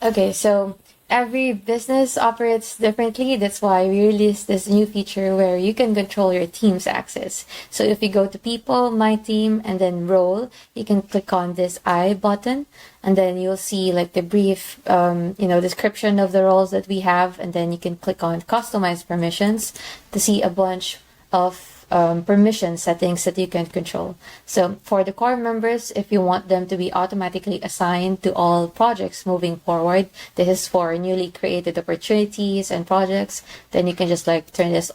Okay, so every business operates differently. That's why we released this new feature where you can control your team's access. So if you go to People, My Team, and then Role, you can click on this I button, and then you'll see like the brief, description of the roles that we have, and then you can click on Customize Permissions to see a bunch of permission settings that you can control. So for the core members, if you want them to be automatically assigned to all projects moving forward, this is for newly created opportunities and projects, then you can just like turn this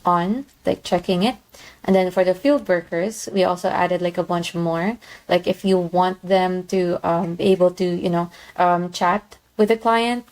on, like checking it. And then for the field workers, we also added like a bunch more. Like if you want them to be able to, chat with the client,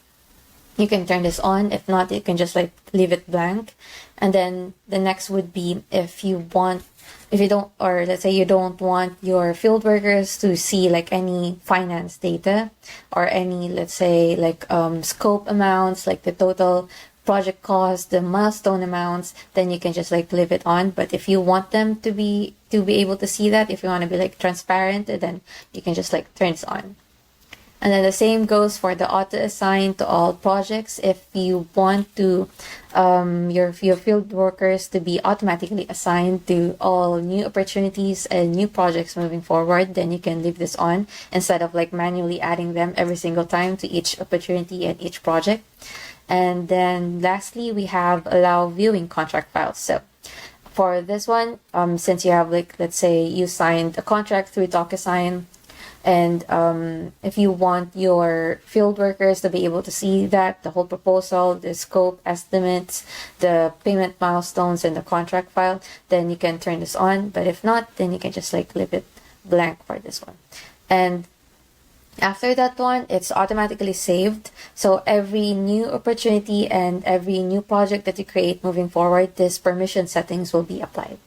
you can turn this on. If not, you can just like leave it blank. And then the next would be if you don't, or let's say you don't want your field workers to see like any finance data or any, let's say like scope amounts, like the total project cost, the milestone amounts, then you can just like leave it on. But if you want them to be able to see that, if you want to be like transparent, then you can just like turn this on. And then the same goes for the auto assign to all projects. If you want to your field workers to be automatically assigned to all new opportunities and new projects moving forward, then you can leave this on instead of like manually adding them every single time to each opportunity and each project. And then lastly, we have allow viewing contract files. So for this one, since you have like, let's say you signed a contract through DocuSign, and if you want your field workers to be able to see that, the whole proposal, the scope, estimates, the payment milestones, and the contract file, then you can turn this on. But if not, then you can just like leave it blank for this one. And after that one, it's automatically saved. So every new opportunity and every new project that you create moving forward, this permission settings will be applied.